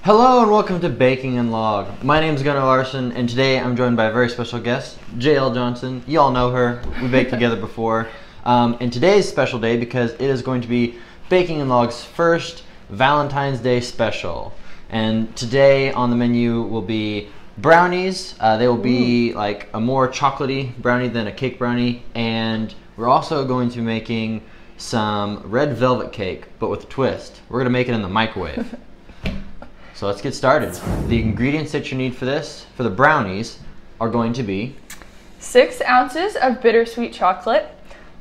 Hello and welcome to Baking and Log. My name is Gunnar Larson and today I'm joined by a very special guest, Jael Johnson. You all know her. We baked together before. And today's special day because it is going to be Baking and Log's first Valentine's Day special. And today on the menu will be brownies. They will be like a more chocolatey brownie than a cake brownie. And we're also going to be making some red velvet cake, but with a twist. We're gonna make it in the microwave. So let's get started. The ingredients that you need for this, for the brownies, are going to be 6 ounces of bittersweet chocolate,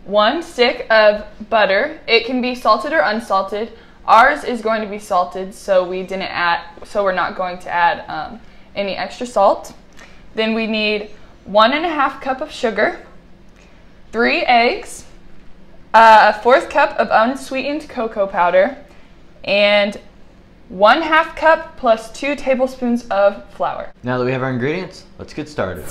1 stick of butter. It can be salted or unsalted. Ours is going to be salted, so we're not going to add any extra salt. Then we need 1.5 cup of sugar, 3 eggs, a 1/4 cup of unsweetened cocoa powder, and 1/2 cup plus 2 tablespoons of flour. Now that we have our ingredients, let's get started.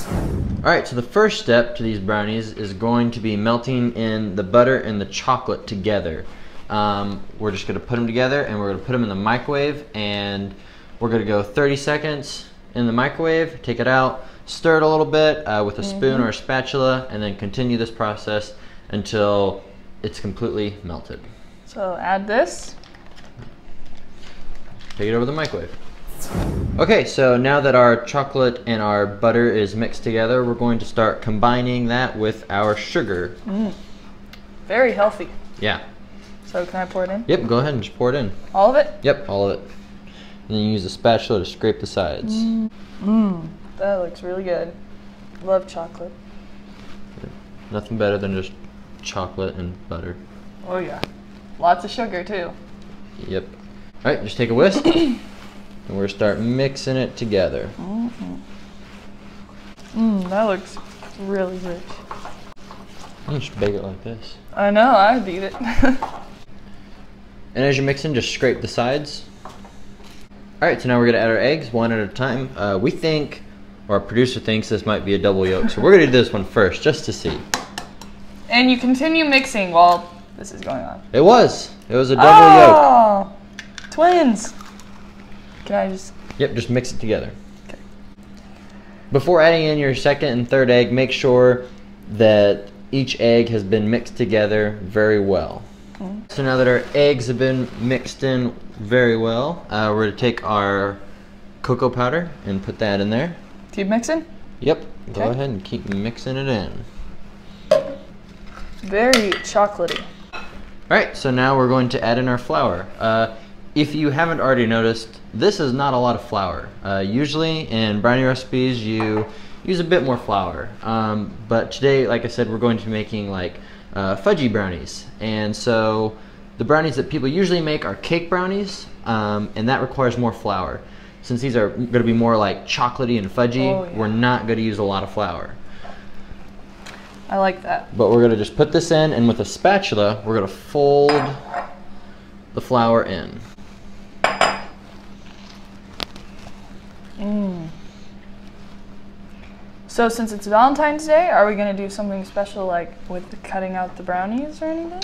Alright, so the first step to these brownies is going to be melting in the butter and the chocolate together. We're just going to put them together and we're going to put them in the microwave, and we're going to go 30 seconds in the microwave, take it out, stir it a little bit with a spoon or a spatula, and then continue this process until it's completely melted. So add this. Take it over the microwave. Okay, so now that our chocolate and our butter is mixed together, we're going to start combining that with our sugar. Very healthy. Yeah. So can I pour it in? Yep, go ahead and just pour it in. All of it? Yep, all of it. And then you use a spatula to scrape the sides. That looks really good. Love chocolate. Nothing better than just chocolate and butter. Oh yeah. Lots of sugar too. Yep. Alright, just take a whisk, and we're going to start mixing it together. That looks really rich. You just bake it like this. I know, I beat it. And as you're mixing, just scrape the sides. Alright, so now we're going to add our eggs one at a time. We think, or our producer thinks, this might be a double yolk, so we're going to do this one first, just to see. And you continue mixing while this is going on. It was a double yolk. Twins. Can I just? Yep, just mix it together. Okay. Before adding in your second and third egg, make sure that each egg has been mixed together very well. So now that our eggs have been mixed in very well, we're going to take our cocoa powder and put that in there. Keep mixing? Yep, go ahead and keep mixing it in. Very chocolatey. Alright, so now we're going to add in our flour. If you haven't already noticed, this is not a lot of flour. Usually in brownie recipes you use a bit more flour. But today, like I said, we're going to be making like fudgy brownies. And so the brownies that people usually make are cake brownies, and that requires more flour. Since these are going to be more like chocolatey and fudgy, we're not going to use a lot of flour. I like that. But we're going to just put this in, and with a spatula, we're going to fold the flour in. So since it's Valentine's Day, are we going to do something special like with cutting out the brownies or anything?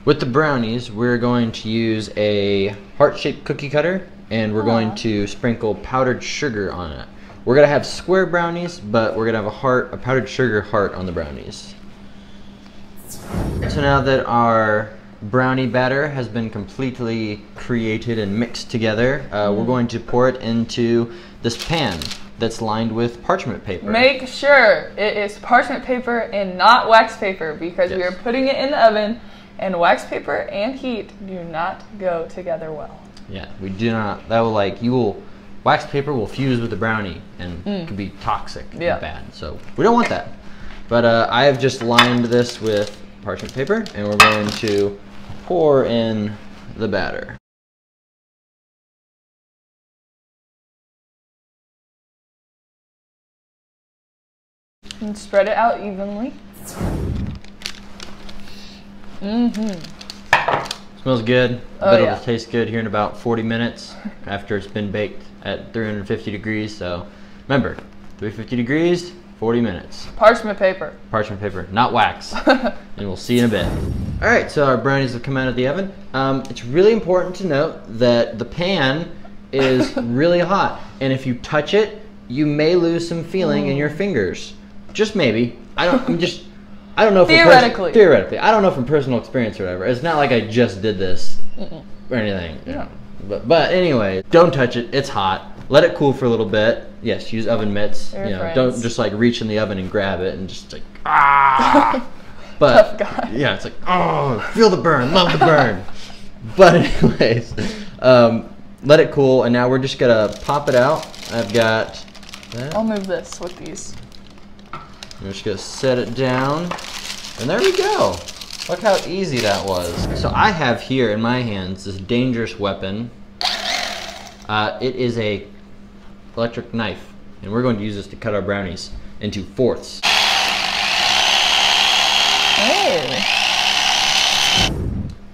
With the brownies, we're going to use a heart-shaped cookie cutter, and we're going to sprinkle powdered sugar on it. We're going to have square brownies, but we're going to have a powdered sugar heart on the brownies. So now that our brownie batter has been completely created and mixed together, we're going to pour it into this pan that's lined with parchment paper. Make sure it is parchment paper and not wax paper, because we are putting it in the oven, and wax paper and heat do not go together well. Yeah, we do not. That will wax paper will fuse with the brownie and could be toxic and bad. So we don't want that. But I have just lined this with parchment paper, and we're going to pour in the batter. And spread it out evenly. Smells good. I bet it'll taste good here in about 40 minutes after it's been baked at 350 degrees. So remember, 350 degrees, 40 minutes. Parchment paper. Parchment paper, not wax. And we'll see you in a bit. All right, so our brownies have come out of the oven. It's really important to note that the pan is really hot, and if you touch it, you may lose some feeling in your fingers. Just maybe. I don't know. Theoretically, I don't know from personal experience or whatever. It's not like I just did this or anything. Yeah. But anyway, don't touch it. It's hot. Let it cool for a little bit. Yes, use oven mitts. Don't just like reach in the oven and grab it and just like ah. But tough guy. Yeah, it's like oh, feel the burn, love the burn. But anyways, let it cool, and now we're just gonna pop it out. I've got that. I'll move this with these. I'm just gonna set it down, and there we go. Look how easy that was. So I have here in my hands this dangerous weapon. It is a electric knife, and we're going to use this to cut our brownies into fourths. Hey.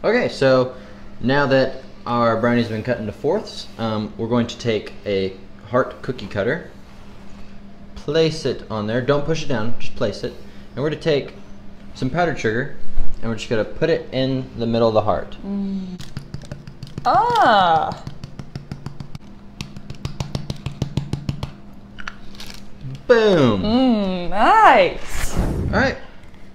Okay, so now that our brownies have been cut into fourths, we're going to take a heart cookie cutter, place it on there. Don't push it down, just place it. And we're going to take some powdered sugar, and we're just going to put it in the middle of the heart. Ah. Boom. Nice. All right,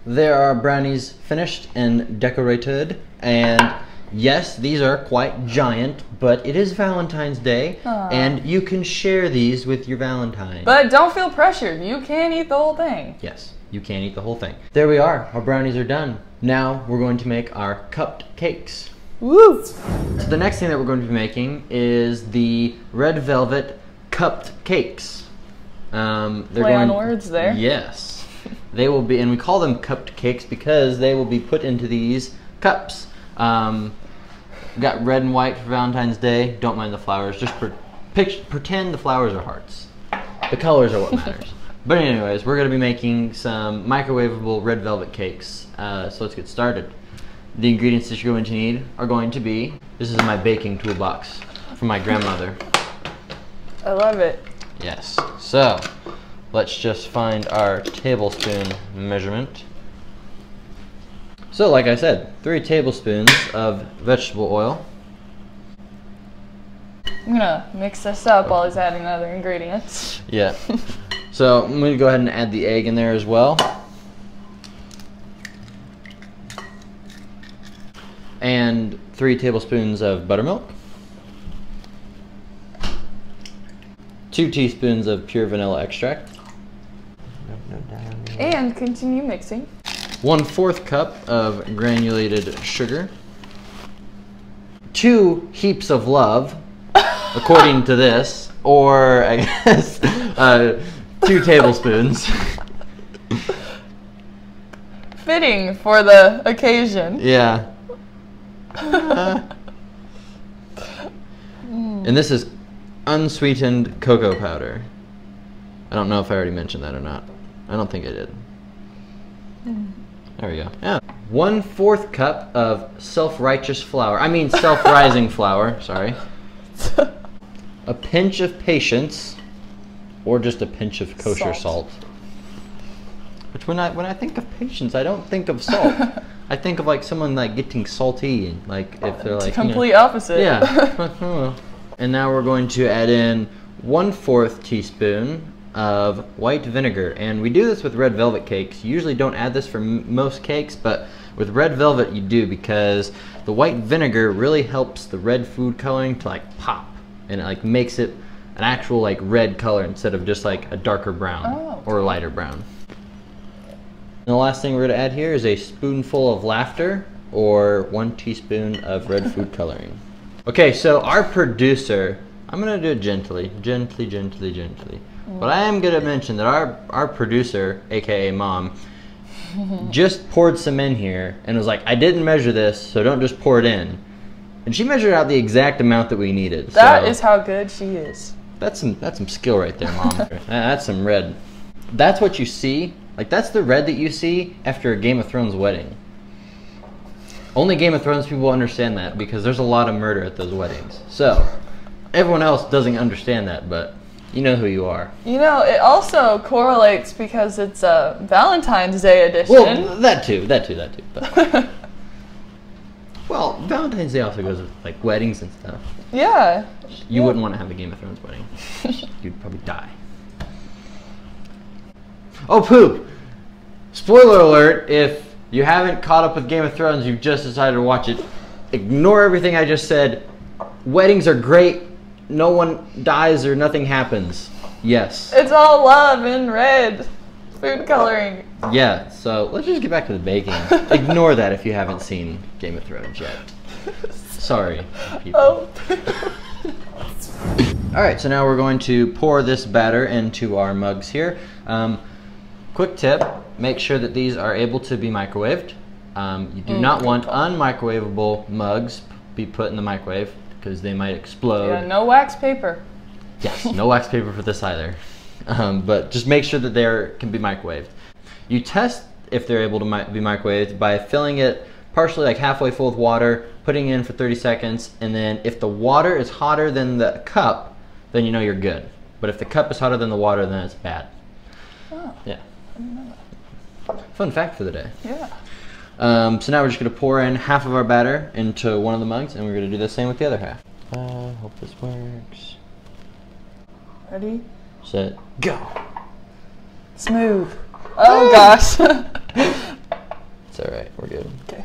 there are brownies finished and decorated, and yes, these are quite giant, but it is Valentine's Day, and you can share these with your Valentine. But don't feel pressured. You can eat the whole thing. Yes, you can eat the whole thing. There we are. Our brownies are done. Now we're going to make our cupped cakes. Woo! So the next thing that we're going to be making is the red velvet cupped cakes. Play on words there. Yes. They will be, and we call them cupped cakes because they will be put into these cups. Got red and white for Valentine's Day. Don't mind the flowers. Just pretend the flowers are hearts. The colors are what matters. But anyways, we're going to be making some microwavable red velvet cakes. So let's get started. The ingredients that you're going to need are going to be, this is my baking toolbox from my grandmother. I love it. Yes. So let's just find our tablespoon measurement. So like I said, 3 tablespoons of vegetable oil. I'm gonna mix this up while he's adding other ingredients. Yeah. So I'm going to go ahead and add the egg in there as well. And 3 tablespoons of buttermilk. 2 teaspoons of pure vanilla extract. And continue mixing. 1/4 cup of granulated sugar. 2 heaps of love, according to this, or I guess 2 tablespoons. Fitting for the occasion. Yeah. And this is unsweetened cocoa powder. I don't know if I already mentioned that or not. I don't think I did. There we go. Yeah. 1/4 cup of self-righteous flour. I mean self-rising flour, sorry. A pinch of patience, or just a pinch of kosher salt. Which when I think of patience, I don't think of salt. I think of like someone like getting salty, like if they're like complete opposite. Yeah. And now we're going to add in 1/4 teaspoon of white vinegar, and we do this with red velvet cakes. You usually don't add this for most cakes, but with red velvet you do, because the white vinegar really helps the red food coloring to like pop, and it like makes it an actual like red color instead of just like a darker brown or a lighter brown. And the last thing we're going to add here is a spoonful of laughter, or 1 teaspoon of red food coloring. Okay, so our producer, I'm going to do it gently. But I am going to mention that our producer, aka Mom, just poured some in here and was like, I didn't measure this, so don't just pour it in. And she measured out the exact amount that we needed. That is how good she is. That's some skill right there, Mom. That's some red. That's what you see. Like, that's the red that you see after a Game of Thrones wedding. Only Game of Thrones people understand that, because there's a lot of murder at those weddings. So, everyone else doesn't understand that, but you know who you are. You know, it also correlates because it's a Valentine's Day edition. Well, that too. But well, Valentine's Day also goes with like weddings and stuff. Yeah. You wouldn't want to have a Game of Thrones wedding. You'd probably die. Oh, poop! Spoiler alert, if you haven't caught up with Game of Thrones, you've just decided to watch it, ignore everything I just said. Weddings are great. No one dies or nothing happens. Yes. It's all love and red. Food coloring. Yeah, so let's just get back to the baking. Ignore that if you haven't seen Game of Thrones yet. Sorry, people. Oh. Alright, so now we're going to pour this batter into our mugs here. Quick tip, make sure that these are able to be microwaved. You do not want unmicrowavable mugs be put in the microwave because they might explode. Yeah, no wax paper. Yes, no wax paper for this either. But just make sure that they can be microwaved. You test if they're able to be microwaved by filling it partially like halfway full with water, putting it in for 30 seconds, and then if the water is hotter than the cup, then you know you're good. But if the cup is hotter than the water, then it's bad. Oh. Yeah. I didn't know that. Fun fact for the day. Yeah. So now we're just going to pour in half of our batter into one of the mugs, and we're going to do the same with the other half. Hope this works. Ready? Set, go. Smooth. Oh gosh. It's alright, we're good. Okay.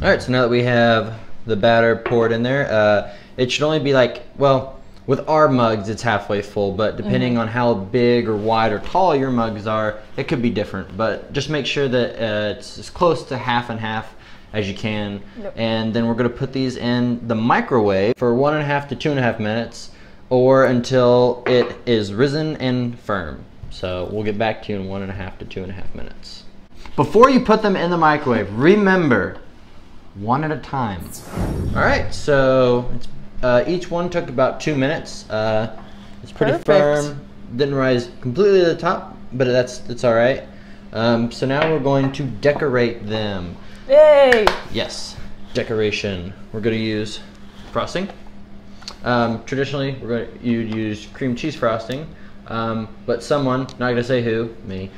Alright, so now that we have the batter poured in there, it should only be like, well, with our mugs it's halfway full, but depending on how big or wide or tall your mugs are, it could be different. But just make sure that it's as close to half and half as you can. Yep. And then we're going to put these in the microwave for 1.5 to 2.5 minutes, or until it is risen and firm. So we'll get back to you in 1.5 to 2.5 minutes. Before you put them in the microwave, remember, one at a time. All right, so each one took about 2 minutes. It's pretty firm. Didn't rise completely to the top, but that's all right. So now we're going to decorate them. Yay! Yes, decoration. We're going to use frosting. Traditionally, you'd use cream cheese frosting, but someone, not gonna say who, me,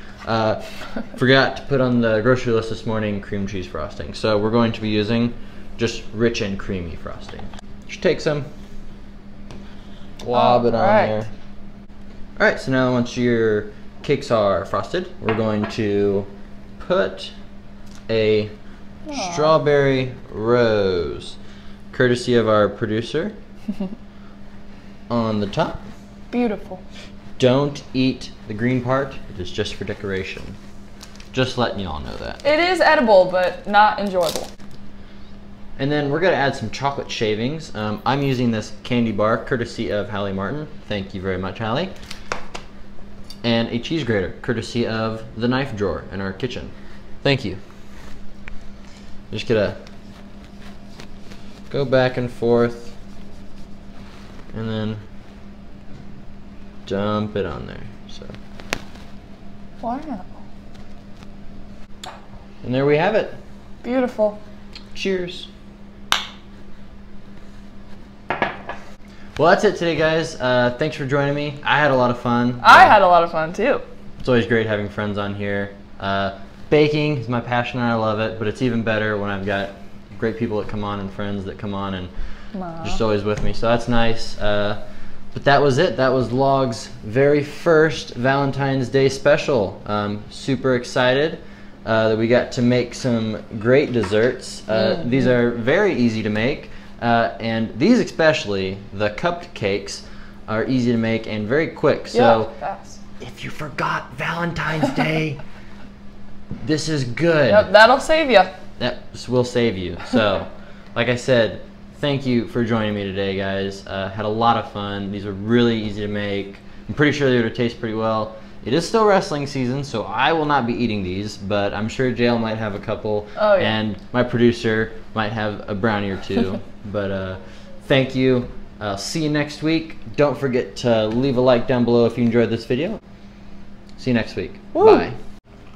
forgot to put on the grocery list this morning cream cheese frosting. So we're going to be using just rich and creamy frosting. Just take some, lob it on there. All right, so now once your cakes are frosted, we're going to put a strawberry rose, courtesy of our producer, on the top. Beautiful. Don't eat the green part. It is just for decoration. Just letting you all know that. It is edible, but not enjoyable. And then we're going to add some chocolate shavings. I'm using this candy bar, courtesy of Hallie Martin. Thank you very much, Hallie. And a cheese grater, courtesy of the knife drawer in our kitchen. Thank you. Just gonna go back and forth, and then dump it on there. So. Wow. And there we have it. Beautiful. Cheers. Well, that's it today, guys. Thanks for joining me. I had a lot of fun. I had a lot of fun too. It's always great having friends on here. Baking is my passion and I love it, but it's even better when I've got great people that come on and friends that come on and just always with me. So that's nice. But that was it. That was L.O.G's very first Valentine's Day special. Super excited that we got to make some great desserts. These are very easy to make. And these especially, the cupcakes, are easy to make and very quick. So if you forgot Valentine's Day, this is good. Yep, that'll save you. That will save you. So, like I said, thank you for joining me today, guys. Had a lot of fun. These are really easy to make. I'm pretty sure they would taste pretty well. It is still wrestling season, so I will not be eating these, but I'm sure Jael might have a couple, and my producer might have a brownie or two. But thank you. I'll see you next week. Don't forget to leave a like down below if you enjoyed this video. See you next week. Woo. Bye.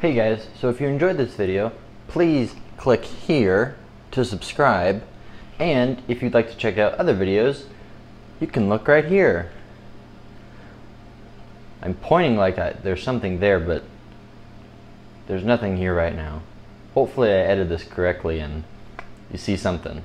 Hey guys, so if you enjoyed this video, please click here to subscribe, and if you'd like to check out other videos, you can look right here. I'm pointing like there's something there, but there's nothing here right now. Hopefully I edited this correctly and you see something.